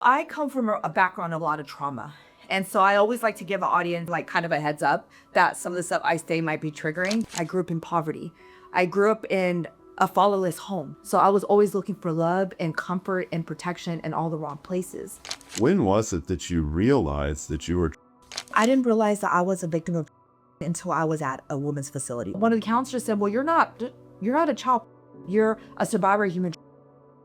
I come from a background of a lot of trauma. And so I always like to give an audience like kind of a heads up that some of the stuff I say might be triggering. I grew up in poverty. I grew up in a fatherless home. So I was always looking for love and comfort and protection in all the wrong places. When was it that you realized that you were? I didn't realize that I was a victim of until I was at a women's facility. One of the counselors said, well, you're not a child. You're a survivor of human.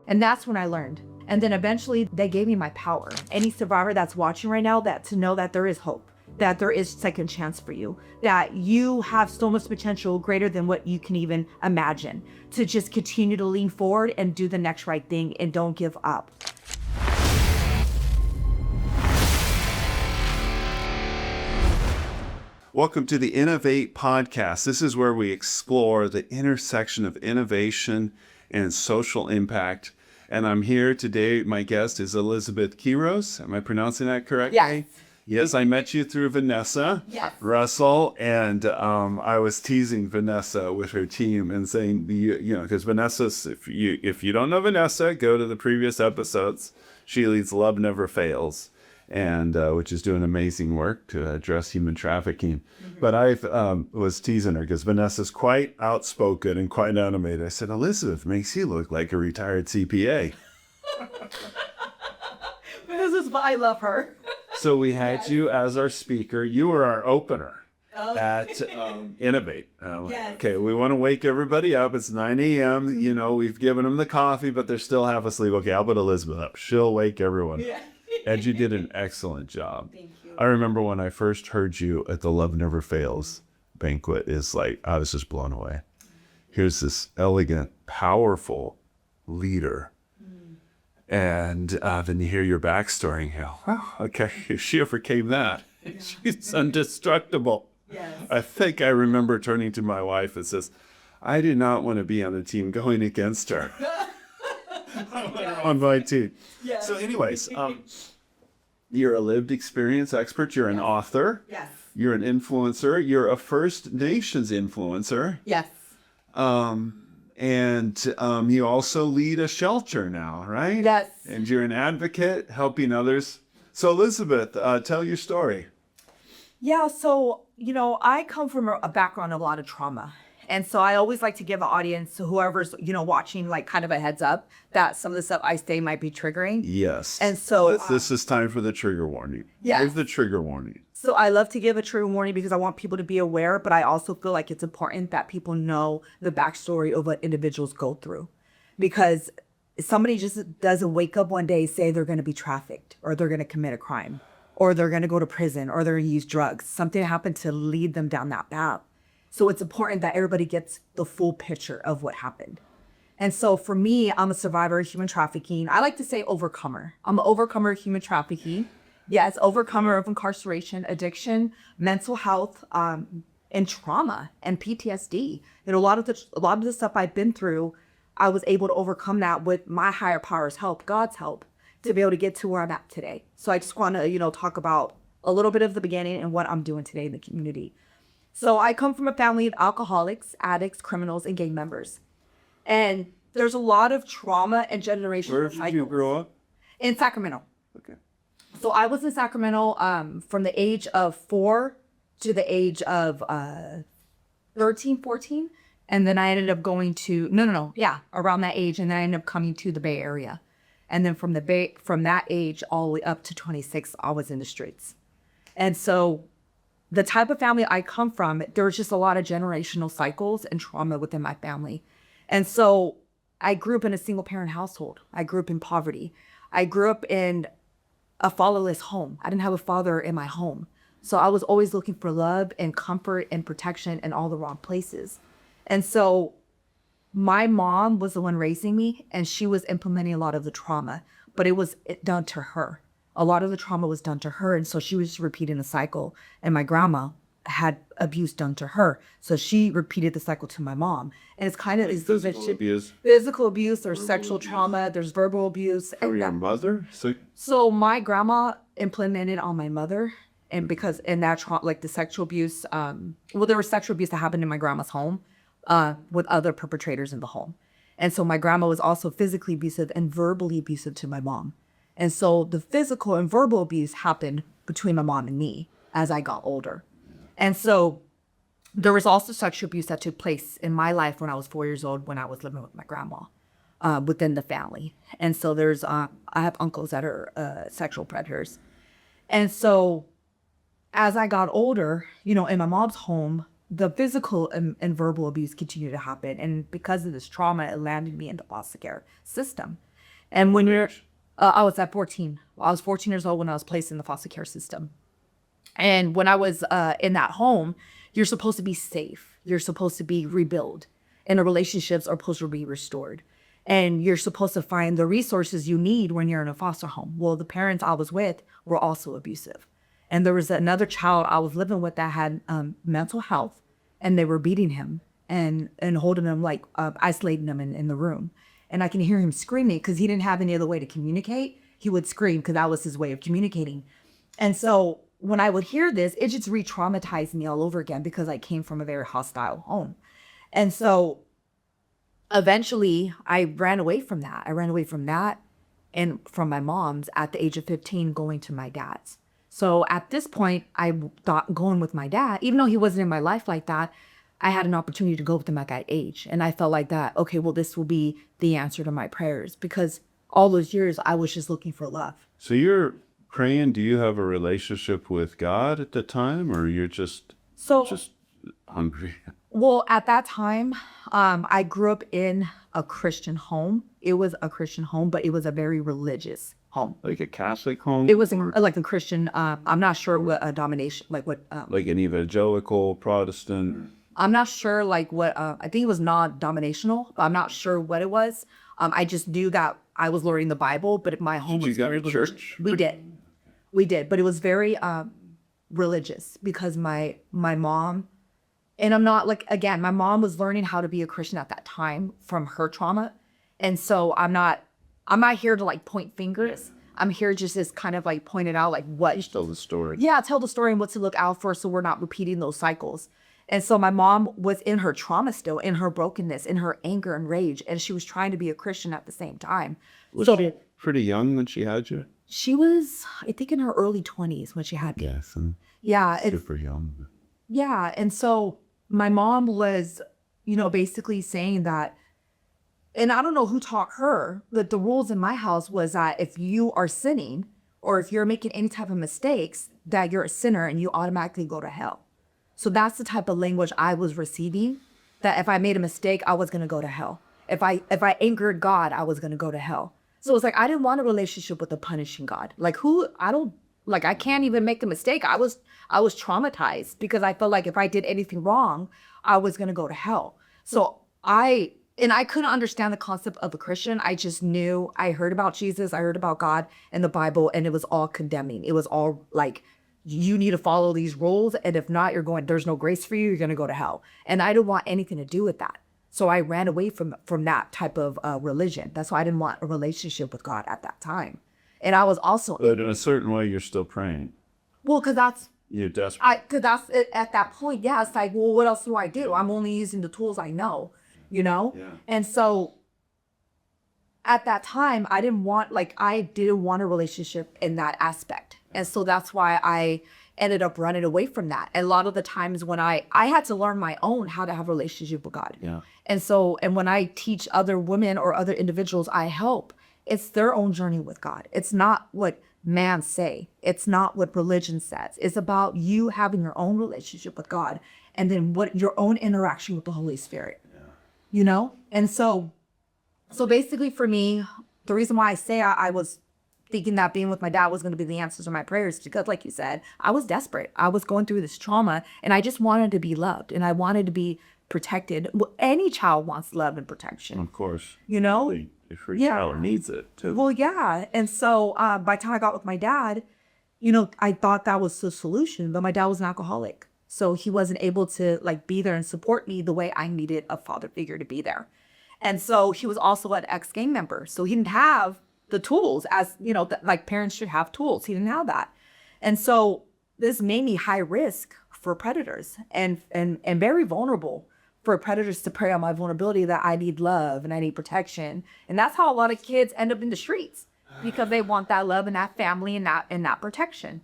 And that's when I learned. And then eventually they gave me my power. Any survivor that's watching right now, that to know that there is hope, that there is second chance for you, that you have so much potential greater than what you can even imagine, to just continue to lean forward and do the next right thing and don't give up. Welcome to the INNOVAT3 Podcast. This is where we explore the intersection of innovation and social impact. And I'm here today. My guest is Elizabeth Quiroz. Am I pronouncing that correctly? Yes. Yes, I met you through Vanessa Russell, and I was teasing Vanessa with her team and saying, because Vanessa's, if you don't know Vanessa, go to the previous episodes. She leads Love Never Fails, and which is doing amazing work to address human trafficking. Mm-hmm. But I was teasing her because Vanessa's quite outspoken and quite animated. I said, Elizabeth makes you look like a retired CPA. This is why I love her. So we had you as our speaker. You were our opener at INNOVAT. Okay, we want to wake everybody up. It's 9 a.m. You know, we've given them the coffee, but they're still half asleep. Okay, I'll put Elizabeth up. She'll wake everyone up. And you did an excellent job. Thank you. I remember when I first heard you at the Love Never Fails banquet, is like, I was just blown away. Here's this elegant, powerful leader. And then you hear your backstory and you go, wow, okay, she overcame that. She's indestructible. Yes. I think I remember turning to my wife and says, I do not want to be on a team going against her. On my team. Yes. So anyways, you're a lived experience expert. You're an author. Yes. You're an influencer. You're a First Nations influencer. Yes. And you also lead a shelter now, right? Yes. And you're an advocate helping others. So Elizabeth, tell your story. Yeah, so, I come from a background of a lot of trauma. And so I always like to give an audience, whoever's, watching, like kind of a heads up that some of the stuff I say might be triggering. Yes. And so this is time for the trigger warning. Yes. Here's the trigger warning. So I love to give a trigger warning because I want people to be aware, but I also feel like it's important that people know the backstory of what individuals go through. Because somebody just doesn't wake up one day and say they're going to be trafficked or they're going to commit a crime or they're going to go to prison or they're going to use drugs. Something happened to lead them down that path. So it's important that everybody gets the full picture of what happened. And so for me, I'm a survivor of human trafficking. I like to say overcomer. I'm an overcomer of human trafficking. Yes, overcomer of incarceration, addiction, mental health, and trauma and PTSD. A lot of the stuff I've been through, I was able to overcome that with my higher power's help, God's help, to be able to get to where I'm at today. So I just want to, talk about a little bit of the beginning and what I'm doing today in the community. So I come from a family of alcoholics, addicts, criminals, and gang members. And there's a lot of trauma and generational Where did you grow up? In Sacramento. Okay. So I was in Sacramento from the age of 4 to the age of 13, 14. And then I ended up going to, around that age. And then I ended up coming to the Bay Area. And then from that age all the way up to 26, I was in the streets. And so the type of family I come from, there's just a lot of generational cycles and trauma within my family. And so I grew up in a single parent household. I grew up in poverty. I grew up in a fatherless home. I didn't have a father in my home. So I was always looking for love and comfort and protection in all the wrong places. And so my mom was the one raising me, and she was implementing a lot of the trauma, but it was done to her. A lot of the trauma was done to her, and so she was just repeating the cycle. And my grandma had abuse done to her, so she repeated the cycle to my mom. And it's kind of Physical abuse. Physical abuse, there's sexual trauma, there's verbal abuse. Or your mother? So my grandma implemented on my mother, and because in that like the sexual abuse, there was sexual abuse that happened in my grandma's home with other perpetrators in the home. And so my grandma was also physically abusive and verbally abusive to my mom. And so the physical and verbal abuse happened between my mom and me as I got older. And so there was also sexual abuse that took place in my life when I was 4 years old, when I was living with my grandma within the family. And so there's, I have uncles that are sexual predators. And so as I got older, you know, in my mom's home, the physical and verbal abuse continued to happen. And because of this trauma, it landed me in the foster care system. And when you're, I was at 14. I was 14 years old when I was placed in the foster care system. And when I was in that home, you're supposed to be safe. You're supposed to be rebuilt. And the relationships are supposed to be restored. And you're supposed to find the resources you need when you're in a foster home. Well, the parents I was with were also abusive. And there was another child I was living with that had mental health, and they were beating him and holding him, like isolating him in the room. And I can hear him screaming because he didn't have any other way to communicate. He would scream because that was his way of communicating. And so when I would hear this, it just re-traumatized me all over again because I came from a very hostile home. And so eventually I ran away from that. I ran away from that and from my mom's at the age of 15 going to my dad's. So at this point, I thought going with my dad, even though he wasn't in my life like that, I had an opportunity to go with him at that age. And I felt like that, okay, well, this will be the answer to my prayers, because all those years I was just looking for love. So you're praying, do you have a relationship with God at the time, or you're just hungry? Well, at that time, I grew up in a Christian home. It was a Christian home, but it was a very religious home. Like a Catholic home? It was like a Christian, I'm not sure what a domination, like what... like an evangelical, Protestant? I'm not sure like what, I think it was non-dominational, but I'm not sure what it was. I just knew that I was learning the Bible, but my home was very religious. Church? We did, but it was very religious because my mom, and I'm not like, again, my mom was learning how to be a Christian at that time from her trauma. And so I'm not here to like point fingers. I'm here just as kind of like point it out, like what. Just tell the story. Yeah, tell the story and what to look out for so we're not repeating those cycles. And so my mom was in her trauma still, in her brokenness, in her anger and rage. And she was trying to be a Christian at the same time. Was she pretty young when she had you? She was, I think, in her early 20s when she had me. Yes. Yeah. Super young. Yeah. And so my mom was, you know, basically saying that, and I don't know who taught her, but the rules in my house was that if you are sinning or if you're making any type of mistakes, that you're a sinner and you automatically go to hell. So that's the type of language I was receiving, that if I made a mistake, I was going to go to hell. If I angered God, I was going to go to hell. So it's like, I didn't want a relationship with a punishing God. Like I can't even make a mistake. I was traumatized because I felt like if I did anything wrong, I was going to go to hell. So I couldn't understand the concept of a Christian. I just knew, I heard about Jesus, I heard about God and the Bible, and it was all condemning. It was all like, you need to follow these rules, and if not, there's no grace for you, you're going to go to hell. And I didn't want anything to do with that. So I ran away from that type of religion. That's why I didn't want a relationship with God at that time. And I was also... But in a certain way, you're still praying. Well, because that's... You're desperate. Because that's it, at that point, yeah, it's like, well, what else do I do? I'm only using the tools I know, you know? Yeah. And so at that time, I didn't want a relationship in that aspect. And so that's why I ended up running away from that. And a lot of the times when I had to learn my own how to have a relationship with God. Yeah. And when I teach other women or other individuals I help, it's their own journey with God. It's not what man say. It's not what religion says. It's about you having your own relationship with God and then what your own interaction with the Holy Spirit. Yeah. You know? And so basically for me, the reason why I say I was thinking that being with my dad was going to be the answer to my prayers, because like you said, I was desperate. I was going through this trauma and I just wanted to be loved and I wanted to be protected. Well, any child wants love and protection. Of course. You know? If your child needs it too. Well, yeah. And so by the time I got with my dad, you know, I thought that was the solution, but my dad was an alcoholic. So he wasn't able to like be there and support me the way I needed a father figure to be there. And so he was also an ex-gang member. So he didn't have the tools, as, you know, like parents should have tools. He didn't have that. And so this made me high risk for predators and very vulnerable for predators to prey on my vulnerability, that I need love and I need protection. And that's how a lot of kids end up in the streets. because they want that love and that family and that protection.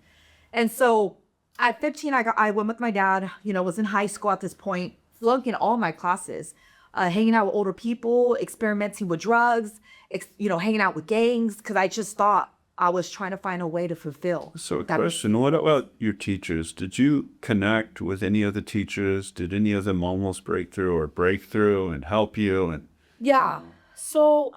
And so at 15, I went with my dad, was in high school at this point, flunking all my classes, hanging out with older people, experimenting with drugs, hanging out with gangs, because I just thought I was trying to find a way to fulfill. So a question, what about your teachers? Did you connect with any of the teachers? Did any of them almost break through and help you? And yeah. So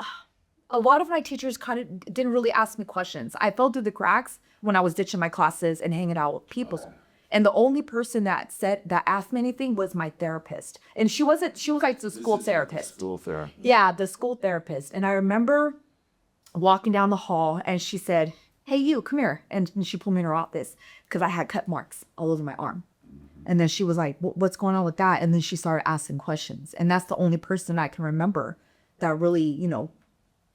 a lot of my teachers kind of didn't really ask me questions. I fell through the cracks when I was ditching my classes and hanging out with people. And the only person that asked me anything was my therapist. And she was like the school therapist. School therapist. Yeah, the school therapist. And I remember walking down the hall and she said, "Hey, you, come here." And she pulled me in her office because I had cut marks all over my arm. And then she was like, "What's going on with that?" And then she started asking questions. And that's the only person I can remember that really,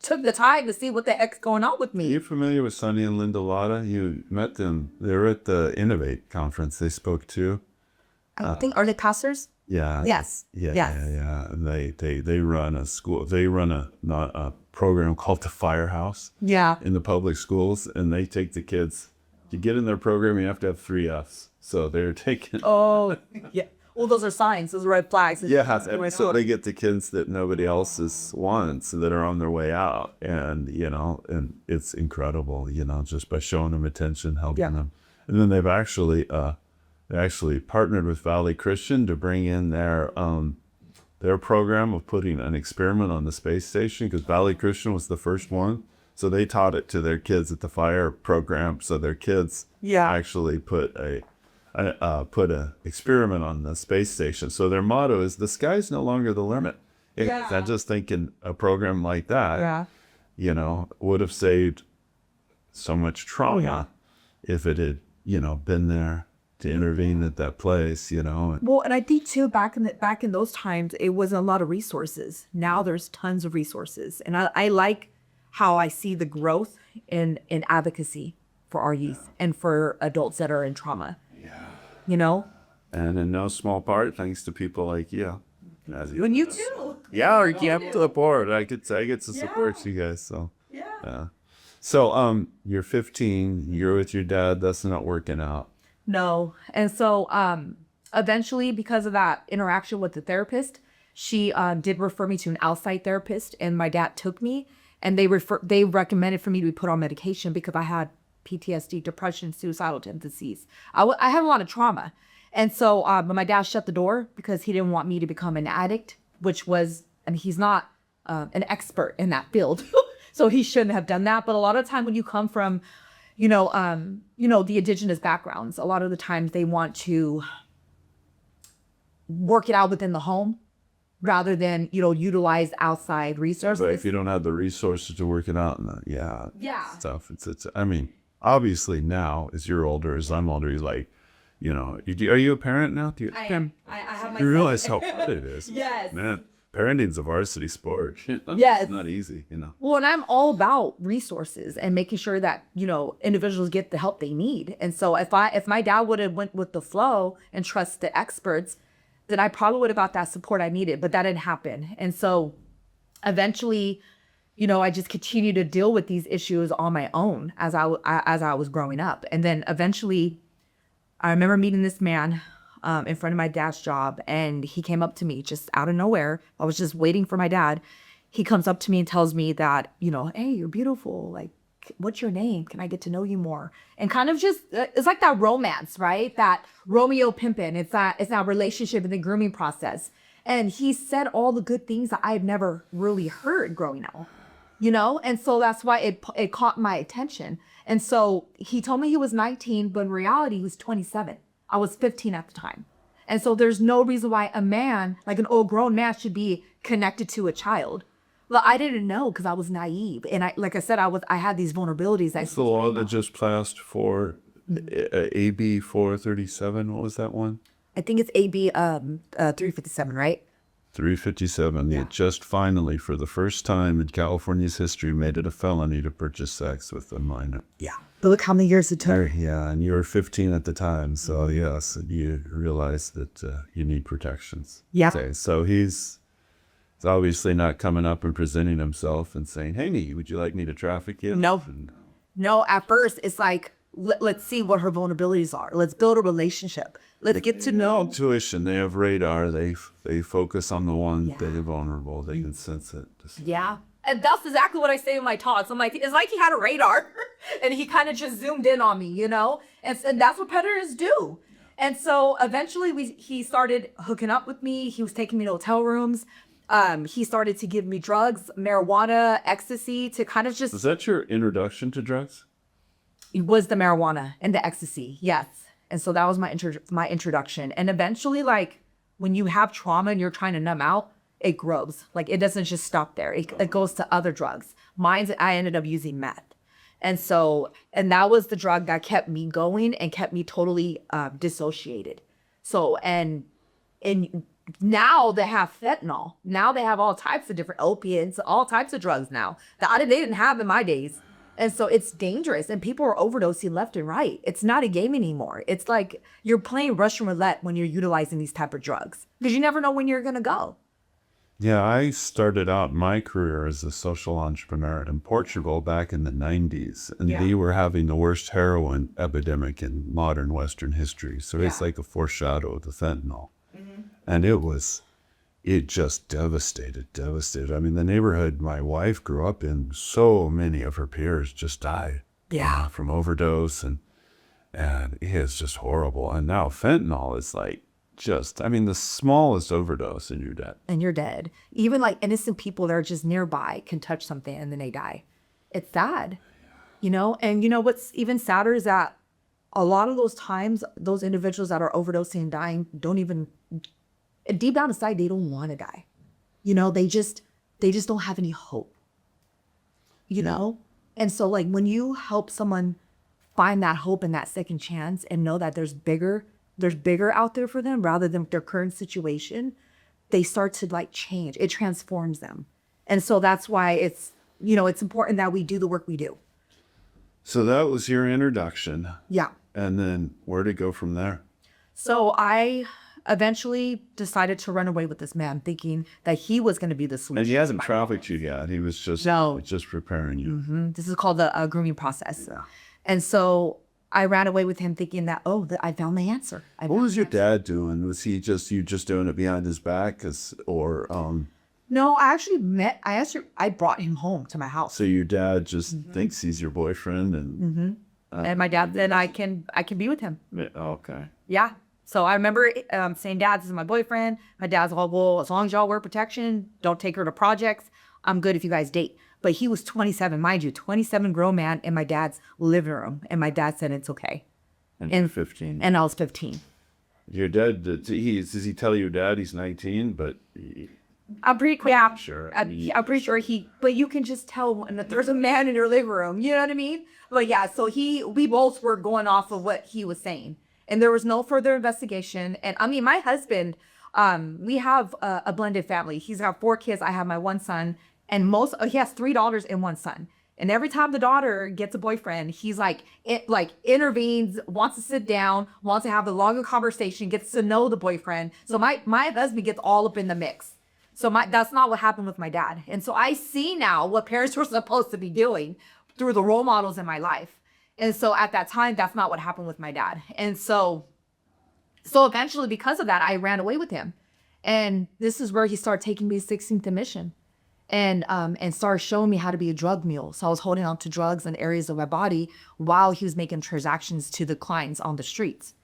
took the time to see what the heck's going on with me. Are you familiar with Sonny and Linda Lotta? You met them. They were at the INNOVAT conference. They spoke too. I think, are they pastors? Yeah. Yes. Yeah. Yes. Yeah. And they run a school. They run a program called the Firehouse. Yeah. In the public schools, and they take the kids. To get in their program, you have to have 3 Fs. So they're taking. Oh, yeah. Well, those are signs. Those are red flags. Yeah. So they get the kids that nobody else wants that are on their way out, and and it's incredible. Just by showing them attention, helping them, and then they've actually partnered with Valley Christian to bring in their program of putting an experiment on the space station, because Valley Christian was the first one. So they taught it to their kids at the fire program. So their kids actually put a experiment on the space station. So their motto is, the sky's no longer the limit. I'm just thinking a program like that, would have saved so much trauma if it had, been there to intervene at that place, Well, and I think too, back in those times, it wasn't a lot of resources. Now there's tons of resources. And I like how I see the growth in advocacy for our youth and for adults that are in trauma. And in no small part, thanks to people like you. And you too. Yeah, you kept the board. I get to support you guys. So yeah. So you're 15. You're with your dad. That's not working out. No. And so eventually, because of that interaction with the therapist, she did refer me to an outside therapist, and my dad took me, and they recommended for me to be put on medication because I had PTSD, depression, suicidal tendencies. I have a lot of trauma. And so but my dad shut the door because he didn't want me to become an addict, which was, he's not an expert in that field. So he shouldn't have done that. But a lot of time when you come from, the indigenous backgrounds, a lot of the times they want to work it out within the home rather than, utilize outside resources. But if you don't have the resources to work it out, stuff, it's obviously now, as you're older, as I'm older, you're like, are you a parent now? I am. I have my You realize how hard it is. Yes. Man, parenting's a varsity sport. Yes. It's not easy, Well, and I'm all about resources and making sure that, individuals get the help they need. And so if my dad would have went with the flow and trust the experts, then I probably would have got that support I needed, but that didn't happen. And so eventually, I just continued to deal with these issues on my own as I was growing up. And then eventually I remember meeting this man in front of my dad's job, and he came up to me just out of nowhere. I was just waiting for my dad. He comes up to me and tells me that, "Hey, you're beautiful. Like, what's your name? Can I get to know you more?" And kind of just, it's like that romance, right? That Romeo pimpin'. It's that relationship in the grooming process. And he said all the good things that I had never really heard growing up, And so that's why it caught my attention. And so he told me he was 19, but in reality, he was 27. I was 15 at the time. And so there's no reason why a man, like an old grown man, should be connected to a child. Well, I didn't know because I was naive. And I had these vulnerabilities. That's the law that just passed for AB 437. What was that one? I think it's AB 357, right? 357. Yeah. It just finally, for the first time in California's history, made it a felony to purchase sex with a minor. Yeah. But look how many years it took. Yeah, and you were 15 at the time. So, yes, you realize that you need protections. Yeah. Okay, so he's He's obviously not coming up and presenting himself and saying, hey, would you like me to traffic you? No. No, at first, it's like, let's see what her vulnerabilities are. Let's build a relationship. Let's get to know. Intuition. They have radar. They focus on the one that is vulnerable. They can sense it. Yeah. And that's exactly what I say in my talks. I'm like, it's like he had a radar and he kind of just zoomed in on me, you know? And that's what predators do. And so eventually he started hooking up with me. He was taking me to hotel rooms. He started to give me drugs, marijuana, ecstasy to kind of just... Was that your introduction to drugs? It was the marijuana and the ecstasy, yes. And so that was my introduction. And eventually, like, when you have trauma and you're trying to numb out, it grows. Like, it doesn't just stop there. It goes to other drugs. I ended up using meth. And that was the drug that kept me going and kept me totally dissociated. So, and now they have fentanyl. Now they have all types of different opiates, all types of drugs now that they didn't have in my days. And so it's dangerous and people are overdosing left and right. It's not a game anymore. It's like you're playing Russian roulette when you're utilizing these type of drugs because you never know when you're going to go. Yeah, I started out my career as a social entrepreneur in Portugal back in the 90s. And they were having the worst heroin epidemic in modern Western history. So it's like a foreshadow of the fentanyl. Mm-hmm. And it just devastated. I mean, the neighborhood my wife grew up in, so many of her peers just died from overdose. And it's just horrible. And now fentanyl is like, the smallest overdose and you're dead. And you're dead. Even like innocent people that are just nearby can touch something and then they die. It's sad, you know? And you know what's even sadder is that a lot of those times, those individuals that are overdosing and dying don't even, deep down inside, they don't want to die. You know, they just don't have any hope, you know? And so like when you help someone find that hope and that second chance and know that there's bigger out there for them rather than their current situation, they start to like change. It transforms them. And so that's why it's important that we do the work we do. So that was your introduction. Yeah. And then where'd it go from there? So I eventually decided to run away with this man thinking that he was going to be the solution. And he hasn't trafficked you yet. He was just preparing you. Mm-hmm. This is called the grooming process. Yeah. And so I ran away with him thinking that, I found the answer. What was your dad doing? Was he just doing it behind his back? No, I brought him home to my house. So your dad just thinks he's your boyfriend and... and my dad, then I can be with him. Okay. Yeah. So I remember saying, Dad, this is my boyfriend. My dad's all, well, as long as y'all wear protection, don't take her to projects, I'm good if you guys date. But he was 27, mind you, 27 grown man in my dad's living room. And my dad said, it's okay. And 15. And I was 15. Your dad, does he tell your dad he's 19? But I'm pretty sure. I'm pretty sure but you can just tell when there's a man in your living room. You know what I mean? But yeah, so we both were going off of what he was saying. And there was no further investigation. And I mean, my husband, we have a blended family. He's got 4 kids. I have my 1 son. And he has 3 daughters and 1 son. And every time the daughter gets a boyfriend, he's like intervenes, wants to sit down, wants to have a longer conversation, gets to know the boyfriend. So my husband gets all up in the mix. So that's not what happened with my dad. And so I see now what parents were supposed to be doing through the role models in my life. And so at that time, that's not what happened with my dad. And so eventually, because of that, I ran away with him. And this is where he started taking me to 16th mission. And started showing me how to be a drug mule. So I was holding on to drugs in areas of my body while he was making transactions to the clients on the streets.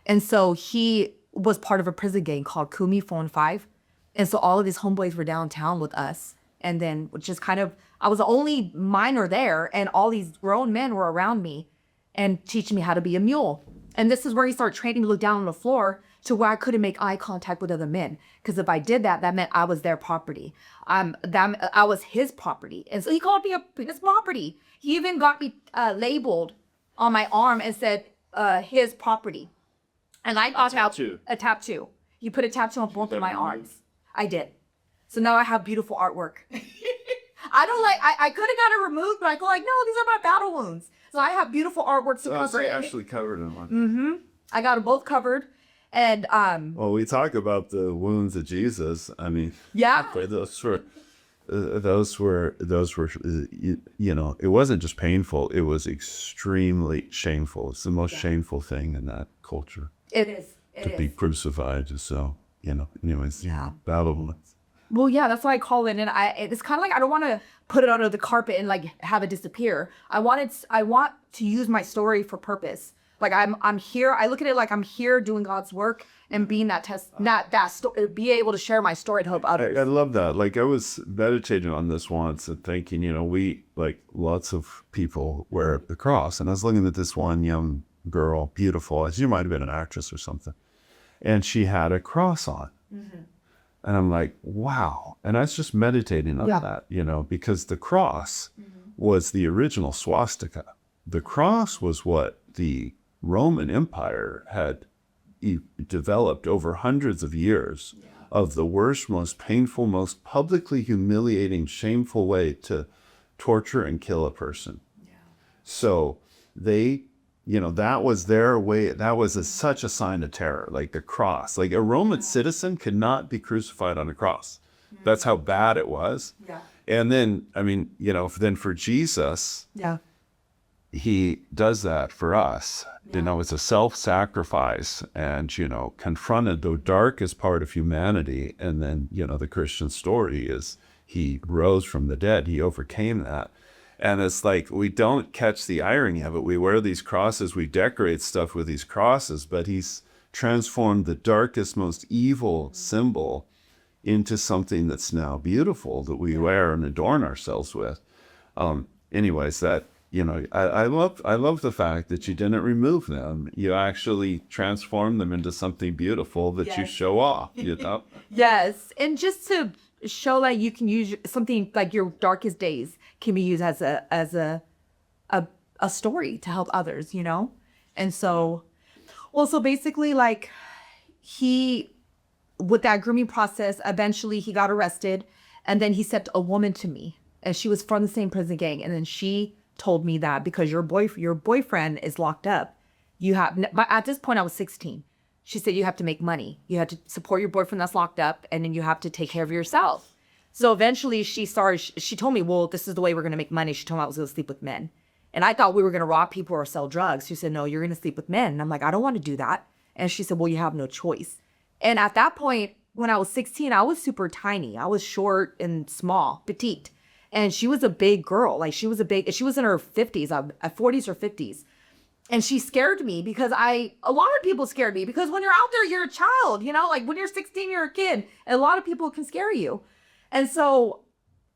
And so he was part of a prison gang called Kumi 4 and 5. And so all of his homeboys were downtown with us. And then just I was the only minor there. And all these grown men were around me and teaching me how to be a mule. And this is where he started training me to look down on the floor to where I couldn't make eye contact with other men. Because if I did that, that meant I was their property. I was his property. And so he called me his property. He even got me labeled on my arm and said, his property. And I got a tattoo. He put a tattoo on both of my arms. I did. So now I have beautiful artwork. I could have got it removed, but I go like, no, these are my battle wounds. So I have beautiful artwork to cover it. Actually covered them. I got them both covered. And Well, we talk about the wounds of Jesus. I mean, yeah, those were, you know, it wasn't just painful. It was extremely shameful. It's the most shameful thing in that culture. it is. To be crucified. So, you know, anyways, battle. Well, yeah, that's what I call it. And it's kind of like, I don't want to put it under the carpet and like have it disappear. I want to use my story for purpose. Like I'm here. I look at it like I'm here doing God's work and being be able to share my story to help others. I love that. Like I was meditating on this once and thinking, you know, we, like lots of people wear the cross. And I was looking at this one young girl, beautiful. She might have been an actress or something. And she had a cross on. Mm-hmm. And I'm like, wow. And I was just meditating on that, you know, because the cross was the original swastika. The cross was what the Roman Empire had developed over hundreds of years of the worst, most painful, most publicly humiliating, shameful way to torture and kill a person. Yeah. So they, you know, that was their way. That was such a sign of terror, like the cross. Like a Roman citizen could not be crucified on a cross. That's how bad it was. Yeah. And then, I mean, you know, then for Jesus, he does that for us. You know, it's a self-sacrifice and, you know, confronted the darkest part of humanity. And then, you know, the Christian story is he rose from the dead. He overcame that. And it's like, we don't catch the irony of it. We wear these crosses, we decorate stuff with these crosses, but he's transformed the darkest, most evil symbol into something that's now beautiful that we wear and adorn ourselves with. Anyways, that, you know, I love the fact that you didn't remove them. You actually transform them into something beautiful that you show off, you know? Yes. And just to show that you can use something like your darkest days can be used as a story to help others, you know? And so, well, so basically like with that grooming process, eventually he got arrested and then he sent a woman to me and she was from the same prison gang. And then she told me that because your boyfriend is locked up, but at this point I was 16. She said, you have to make money. You have to support your boyfriend that's locked up and then you have to take care of yourself. So eventually she told me, well, this is the way we're going to make money. She told me I was going to sleep with men. And I thought we were going to rob people or sell drugs. She said, no, you're going to sleep with men. And I'm like, I don't want to do that. And she said, well, you have no choice. And at that point, when I was 16, I was super tiny. I was short and small, petite. And she was a big girl. Like she was in her 50s, 40s or 50s. And she scared me because a lot of people scared me because when you're out there, you're a child, you know, like when you're 16, you're a kid. And a lot of people can scare you. And so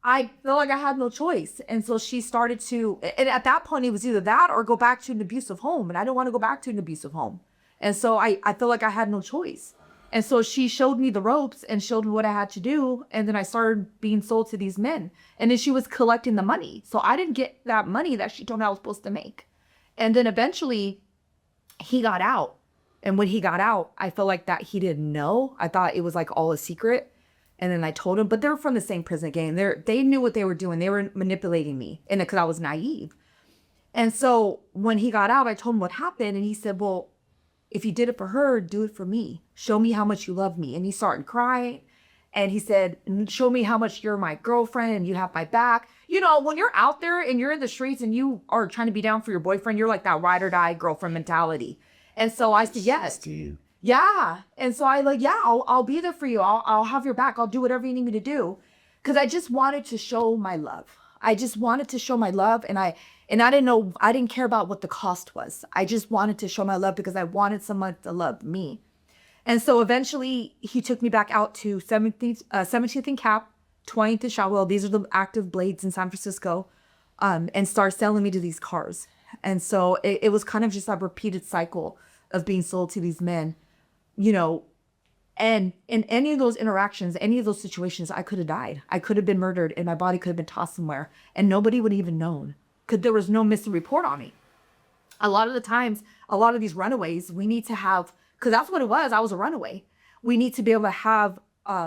I felt like I had no choice. And so she started and at that point, it was either that or go back to an abusive home. And I didn't want to go back to an abusive home. And so I felt like I had no choice. And so she showed me the ropes and showed me what I had to do. And then I started being sold to these men. And then she was collecting the money. So I didn't get that money that she told me I was supposed to make. And then eventually he got out. And when he got out, I felt like that he didn't know. I thought it was like all a secret. And then I told him, but they're from the same prison gang. They knew what they were doing. They were manipulating me. And because I was naive. And so when he got out, I told him what happened. And he said, well, if you did it for her, do it for me. Show me how much you love me. And he started crying. And he said, show me how much you're my girlfriend and you have my back. You know, when you're out there and you're in the streets and you are trying to be down for your boyfriend, you're like that ride or die girlfriend mentality. And so I said, yes. Yeah. And so I'll be there for you. I'll have your back. I'll do whatever you need me to do. Because I just wanted to show my love. I just wanted to show my love. And I didn't care about what the cost was. I just wanted to show my love because I wanted someone to love me. And so eventually he took me back out to 17th and Cap, 20th and Shotwell. These are the active blades in San Francisco. And started selling me to these cars. And so it was kind of just a repeated cycle of being sold to these men, you know, and in any of those interactions, any of those situations, I could have died. I could have been murdered and my body could have been tossed somewhere and nobody would have even known because there was no missing report on me. A lot of the times, a lot of these runaways, we need to have, because that's what it was. I was a runaway. We need to be able to have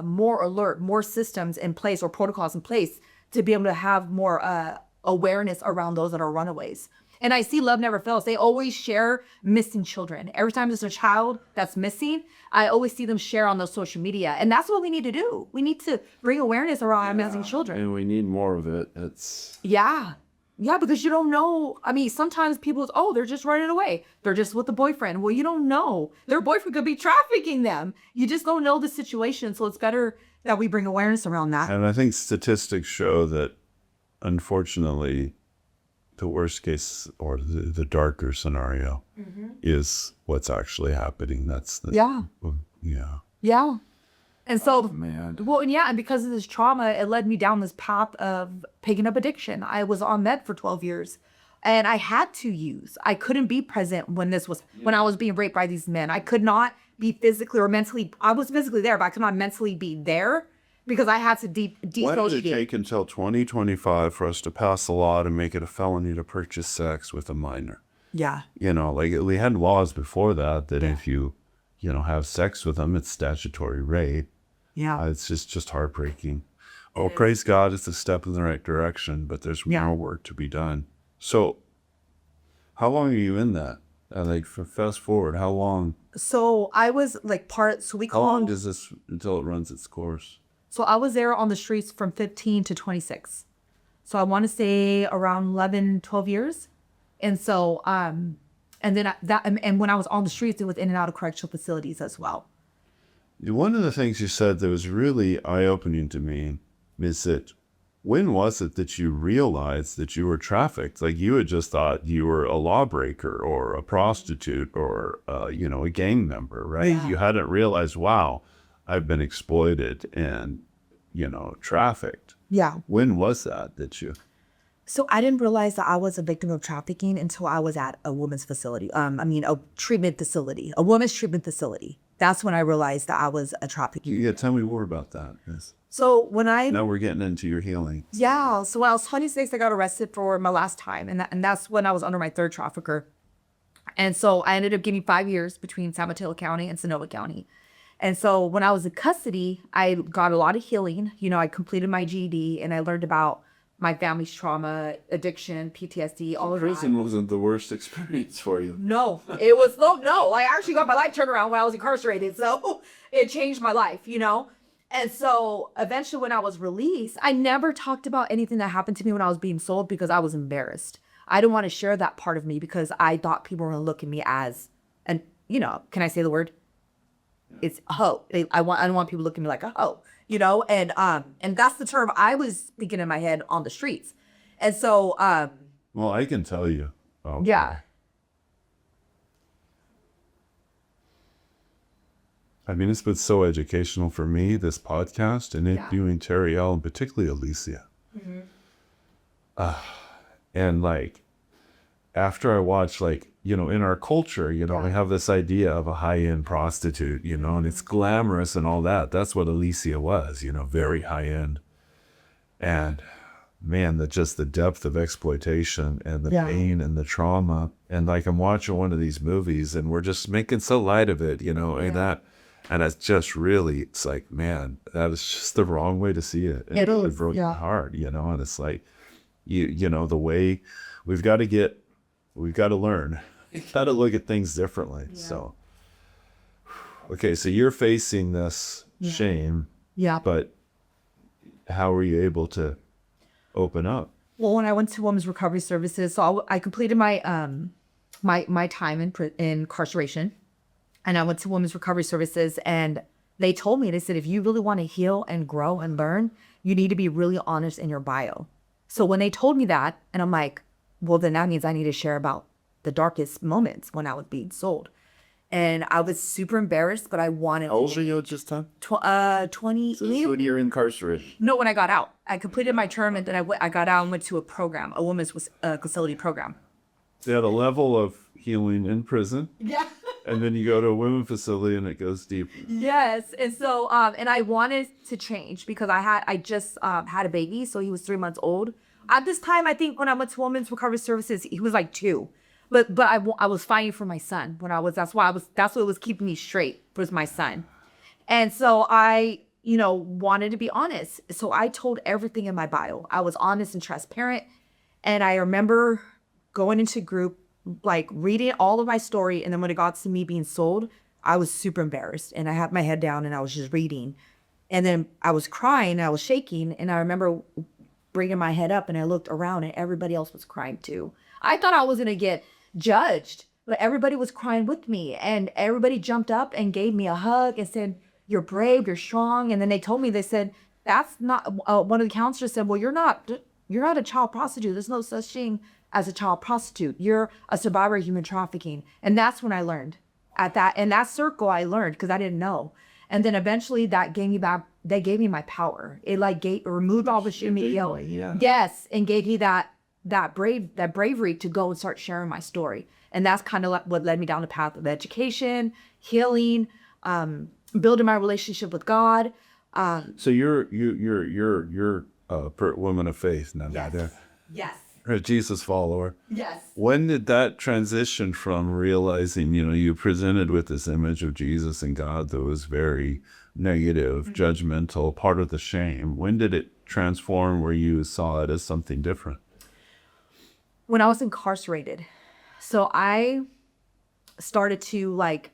more alert, more systems in place or protocols in place to be able to have more awareness around those that are runaways. And I see Love Never Fails. They always share missing children. Every time there's a child that's missing, I always see them share on those social media. And that's what we need to do. We need to bring awareness around missing children. And we need more of it. It's Yeah. Yeah, because you don't know. I mean, sometimes people, oh, they're just running away. They're just with the boyfriend. Well, you don't know. Their boyfriend could be trafficking them. You just don't know the situation. So it's better that we bring awareness around that. And I think statistics show that, unfortunately, the worst case or the darker scenario is what's actually happening. That's the, Yeah. yeah. Yeah. And so, Man. well, and yeah, and because of this trauma, it led me down this path of picking up addiction. I was on Meth for 12 years and I had to use. I couldn't be present when I was being raped by these men. I could not be physically or mentally, I was physically there, but I could not mentally be there because I had to Why did it dissociate. take until 2025 for us to pass a law to make it a felony to purchase sex with a minor? Yeah. You know, like we had laws before that if you have sex with them, it's statutory rape. Yeah. It's just heartbreaking. Oh, praise God, it's a step in the right direction, but there's more work to be done. So how long are you in that? Fast forward, how long? So I was like How long does this until it runs its course? So I was there on the streets from 15 to 26. So I want to say around 11, 12 years. And so, and then and when I was on the streets, it was in and out of correctional facilities as well. One of the things you said that was really eye-opening to me is that when was it that you realized that you were trafficked? Like you had just thought you were a lawbreaker or a prostitute or, a gang member, right? Yeah. You hadn't realized, wow, I've been exploited and, trafficked. Yeah. When was that you? So I didn't realize that I was a victim of trafficking until I was at a women's facility. A treatment facility, a women's treatment facility. That's when I realized that I was a trafficker. Yeah, tell me more about that. Yes. So Now we're getting into your healing. Yeah. So when I was 26, I got arrested for my last time. And that's when I was under my third trafficker. And so I ended up getting 5 years between San Mateo County and Sonoma County. And so when I was in custody, I got a lot of healing. I completed my GED and I learned about my family's trauma, addiction, PTSD, all of that. Prison wasn't the worst experience for you. No, it was no. I actually got my life turned around when I was incarcerated. So it changed my life, And so eventually when I was released, I never talked about anything that happened to me when I was being sold because I was embarrassed. I didn't want to share that part of me because I thought people were going to look at me as, can I say the word? It's a hoe. I don't want people looking at me like a hoe, and that's the term I was thinking in my head on the streets. And so, Well, I can tell you. Oh, yeah. I mean, it's been so educational for me, this podcast, and interviewing Terry L, and particularly Alicia. And after I watched, in our culture, we have this idea of a high-end prostitute, and it's glamorous and all that. That's what Alicia was, very high-end. And man, the depth of exploitation and the pain and the trauma. And I'm watching one of these movies and we're just making so light of it, and it's just really, it's like, man, that is just the wrong way to see it. It is, It broke my heart, and it's like, the way we've got to learn. We've got to look at things differently. Yeah. So, okay, so you're facing this shame. Yeah. But how were you able to open up? Well, when I went to Women's Recovery Services, so I completed my my time in incarceration, and I went to Women's Recovery Services, and they told me, they said, if you really want to heal and grow and learn, you need to be really honest in your bio. So when they told me that, and I'm like, well, then that means I need to share about the darkest moments when I was being sold. And I was super embarrassed, but I wanted. How old were you at this time? 20. So when you're incarcerated? No, when I got out. I completed my term, and then I got out and went to a program, a women's facility program. So you had a level of healing in prison. Yeah. And then you go to a women's facility and it goes deeper. Yes. And so, and I wanted to change because I just had a baby. So he was 3 months old. At this time, I think when I went to Women's Recovery Services, he was 2. But I was fighting for my son that's what was keeping me straight, was my son. And so I, wanted to be honest. So I told everything in my bio. I was honest and transparent. And I remember going into group, like reading all of my story. And then when it got to me being sold, I was super embarrassed and I had my head down and I was just reading. And then I was crying, I was shaking. And I remember bringing my head up and I looked around and everybody else was crying too. I thought I was going to get judged, but everybody was crying with me. And everybody jumped up and gave me a hug and said, "You're brave, you're strong." And then they told me, they said, that's not, one of the counselors said, "Well, you're not a child prostitute. There's no such thing as a child prostitute. You're a survivor of human trafficking." And that's when I learned in that circle, I learned because I didn't know. And then eventually that gave me back, they gave me my power. It like removed all the shame. Yes. And gave me that bravery to go and start sharing my story. And that's kind of like what led me down the path of education, healing, building my relationship with God. So you're a woman of faith now. Yes. A Jesus follower. Yes. When did that transition from realizing, you presented with this image of Jesus and God that was very negative, judgmental, part of the shame? When did it transform where you saw it as something different? When I was incarcerated. So I started to like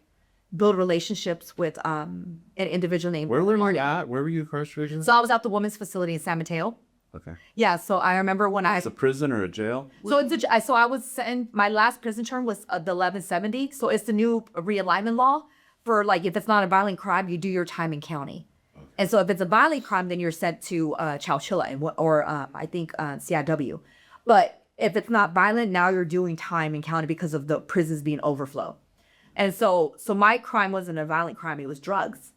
build relationships with an individual named Where were Marty. you at? Where were you incarcerated? So I was at the women's facility in San Mateo. Okay. Yeah, so I remember when It's a prison or a jail? So I was sent, my last prison term was the 1170. So it's the new realignment law for like, if it's not a violent crime, you do your time in county. Okay. And so if it's a violent crime, then you're sent to Chowchilla or I think CIW. But if it's not violent, now you're doing time in county because of the prisons being overflow. And so my crime wasn't a violent crime, it was drugs.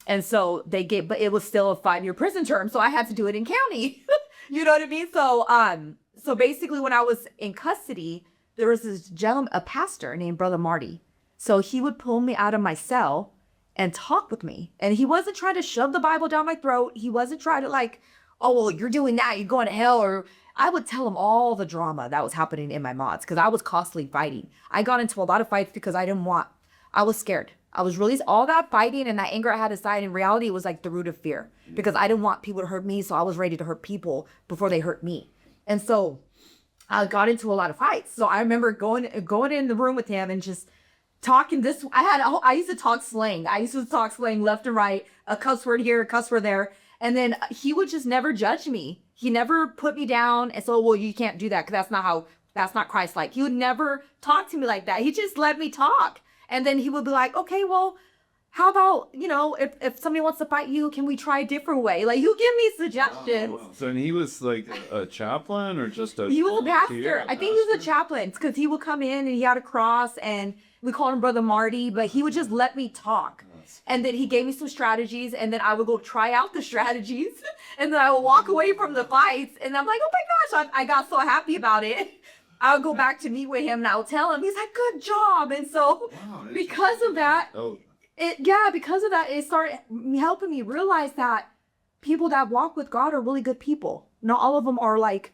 And so but it was still a 5-year prison term. So I had to do it in county. You know what I mean? So basically when I was in custody, there was this gentleman, a pastor named Brother Marty. So he would pull me out of my cell and talk with me. And he wasn't trying to shove the Bible down my throat. He wasn't trying to like, "Oh, well, you're doing that, you're going to hell." Or I would tell him all the drama that was happening in my mods because I was constantly fighting. I got into a lot of fights because I was scared. I was really, all that fighting and that anger I had aside, in reality, it was like the root of fear because I didn't want people to hurt me. So I was ready to hurt people before they hurt me. And so I got into a lot of fights. So I remember going in the room with him and just talking this. I used to talk slang. I used to talk slang left and right, a cuss word here, a cuss word there. And then he would just never judge me. He never put me down and so, "Well, you can't do that because that's not Christ-like." He would never talk to me like that. He just let me talk. And then he would be like, "Okay, well, how about, if somebody wants to fight you, can we try a different way?" Like, he'll give me suggestions. Oh, so and he was like a chaplain or just a He was a pastor. I think he was a chaplain because he would come in and he had a cross and we called him Brother Marty, but he would just let me talk. And then he gave me some strategies and then I would go try out the strategies and then I would walk away from the fights and I'm like, "Oh my gosh, I got so happy about it." I would go back to meet with him and I would tell him, he's like, "Good job." And so because of that, it started helping me realize that people that walk with God are really good people. Not all of them are like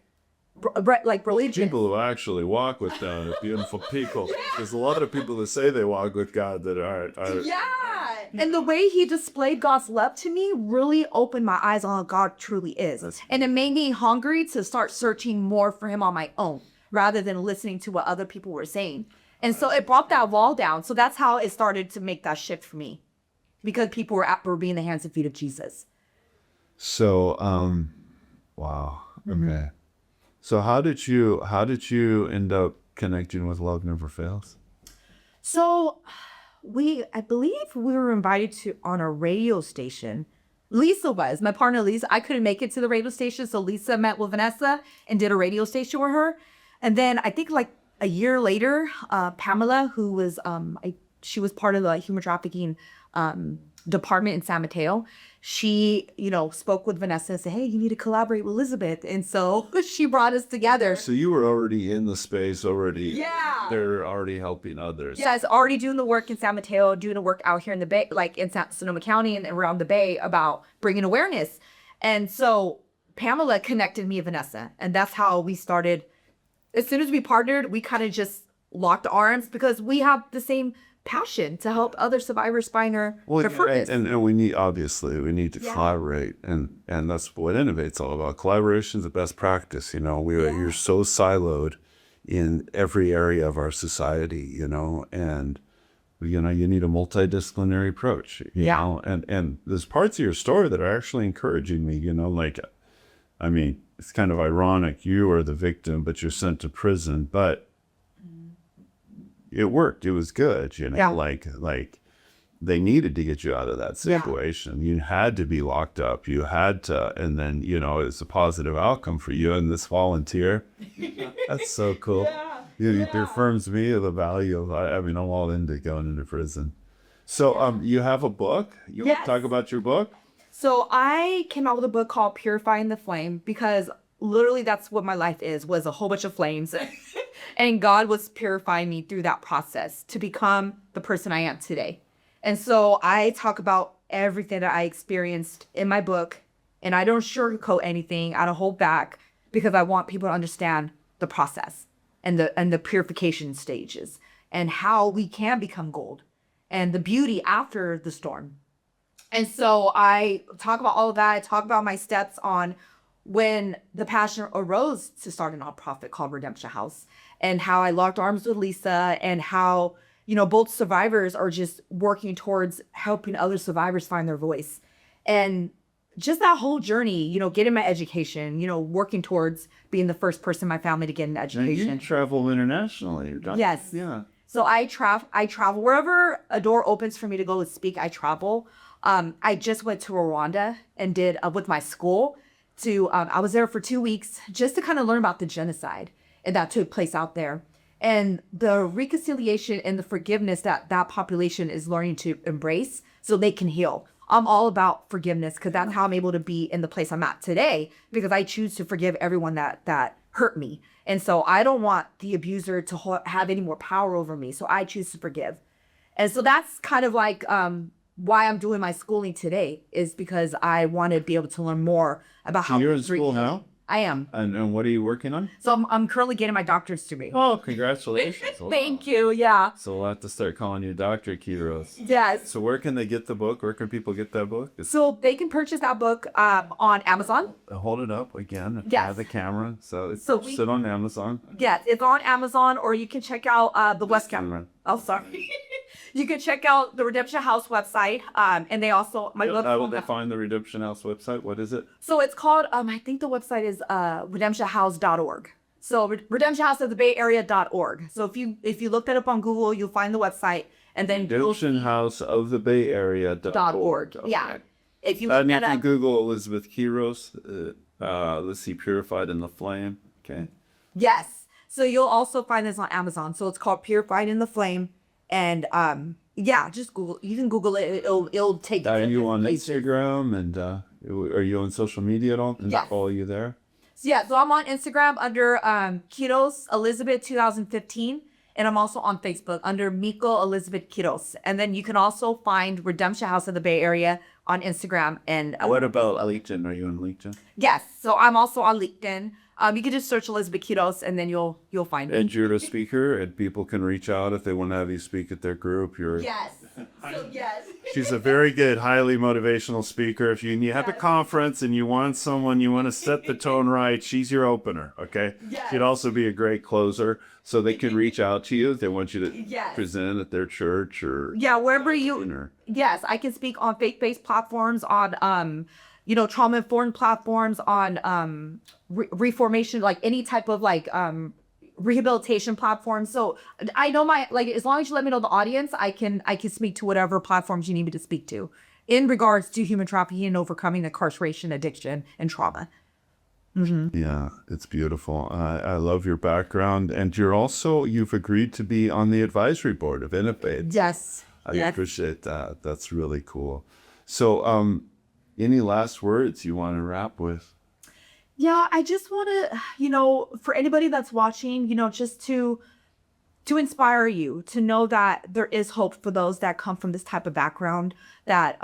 religious. People who actually walk with God are beautiful people. There's a lot of people that say they walk with God that aren't. Yeah. And the way he displayed God's love to me really opened my eyes on how God truly is. And it made me hungry to start searching more for him on my own, rather than listening to what other people were saying. And so it brought that wall down. So that's how it started to make that shift for me, because people were being the hands and feet of Jesus. So, wow. Okay. So how did you end up connecting with Love Never Fails? So I believe we were invited on a radio station. Lisa was, my partner Lisa. I couldn't make it to the radio station. So Lisa met with Vanessa and did a radio station with her. And then I think like a year later, Pamela, who was, she was part of the human trafficking department in San Mateo. She, spoke with Vanessa and said, "Hey, you need to collaborate with Elizabeth." And so she brought us together. So you were already in the space already. Yeah. They're already helping others. Yes, already doing the work in San Mateo, doing the work out here in the Bay, like in Sonoma County and around the Bay about bringing awareness. And so Pamela connected me and Vanessa. And that's how we started. As soon as we partnered, we kind of just locked arms because we have the same passion to help other survivors find their purpose. And we need to collaborate, and that's what Innovate's all about. Collaboration is the best practice. You're so siloed, in every area of our society, and you need a multidisciplinary approach, you know, and there's parts of your story that are actually encouraging me, like, I mean, it's kind of ironic. You are the victim, but you're sent to prison, but it worked. It was good, like they needed to get you out of that situation. You had to be locked up. You had to, and then, it's a positive outcome for you and this volunteer. That's so cool. It affirms me of the value of, I'm all into going into prison. So you have a book? You want to talk about your book? So I came out with a book called Purifying the Flame, because literally that's what my life was a whole bunch of flames. And God was purifying me through that process to become the person I am today. And so I talk about everything that I experienced in my book, and I don't sugarcoat anything. I don't hold back, because I want people to understand the process and the purification stages and how we can become gold and the beauty after the storm. And so I talk about all of that. I talk about my steps on when the passion arose to start a nonprofit called Redemption House, and how I locked arms with Lisa, and how, both survivors are just working towards helping other survivors find their voice. And just that whole journey, getting my education, working towards being the first person in my family to get an education. Now you travel internationally. Yes. Yeah. So I travel wherever a door opens for me to go to speak. I travel. I just went to Rwanda and did with my school I was there for 2 weeks just to kind of learn about the genocide and that took place out there, and the reconciliation and the forgiveness that population is learning to embrace so they can heal. I'm all about forgiveness, because that's how I'm able to be in the place I'm at today, because I choose to forgive everyone that hurt me. And so I don't want the abuser to have any more power over me. So I choose to forgive. And so that's kind of like why I'm doing my schooling today, is because I want to be able to learn more about how. You're in school now? I am. And what are you working on? So I'm currently getting my doctorate degree. Oh, congratulations. Thank you. Yeah. So we'll have to start calling you Doctorate, Quiroz. Yes. So where can they get the book? Where can people get that book? So they can purchase that book on Amazon. Hold it up again. Yes. Have the camera. So it's sit on Amazon. Yes, it's on Amazon, or you can check out the West Camera. Oh, sorry. You can check out the Redemption House website, and they also How will they find the Redemption House website? What is it? So it's called I think the website is redemptionhouse.org. So redemptionhouseofthebay.org. So if you look that up on Google, you'll find the website, and then Redemption House of the Bay Area.org. Okay. Yeah. If you and you can Google Elizabeth Quiroz, let's see, Purified in the Flame. Okay. Yes. So you'll also find this on Amazon. So it's called Purified in the Flame. And just Google. You can Google it. It'll take you. Are you on Instagram, and are you on social media at all? And yes. Follow you there? So I'm on Instagram under Quiroz Elizabeth 2015, and I'm also on Facebook under Miko Elizabeth Quiroz. And then you can also find Redemption House of the Bay Area on Instagram. And what about LinkedIn? Are you on LinkedIn? Yes. So I'm also on LinkedIn. You can just search Elizabeth Quiroz, and then you'll find me. And you're a speaker, and people can reach out if they want to have you speak at their group. Yes. So yes. She's a very good, highly motivational speaker. If you have a conference and you want to set the tone right, she's your opener. Okay. Yes. She'd also be a great closer, so they can reach out to you if they want you to present at their church or wherever you. Yes, I can speak on faith-based platforms, on trauma-informed platforms, on reformation, like any type of rehabilitation platform. So I know as long as you let me know the audience, I can speak to whatever platforms you need me to speak to in regards to human trafficking and overcoming incarceration, addiction, and trauma. Mm-hmm. Yeah, it's beautiful. I love your background, and you've agreed to be on the advisory board of INNOVAT3. Yes. I appreciate that. That's really cool. So, any last words you want to wrap with? Yeah, I just want to, for anybody that's watching, just to inspire you to know that there is hope for those that come from this type of background, that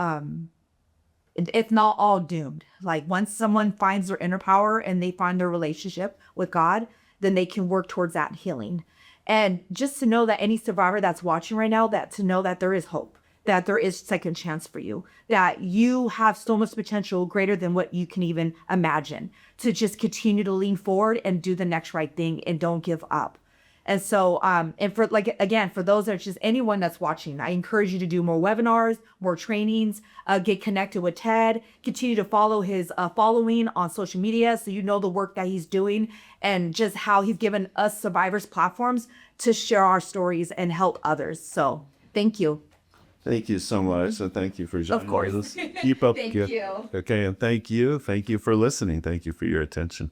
it's not all doomed. Like once someone finds their inner power and they find their relationship with God, then they can work towards that healing. And just to know that any survivor that's watching right now, to know that there is hope, that there is second chance for you, that you have so much potential greater than what you can even imagine, to just continue to lean forward and do the next right thing and don't give up. And so, and for like, again, for those that are just anyone that's watching, I encourage you to do more webinars, more trainings, get connected with Ted, continue to follow his following on social media so you know the work that he's doing and just how he's given us survivors platforms to share our stories and help others. So thank you. Thank you so much. And thank you for joining Of course. us. Keep up. Thank you. Okay. And thank you. Thank you for listening. Thank you for your attention.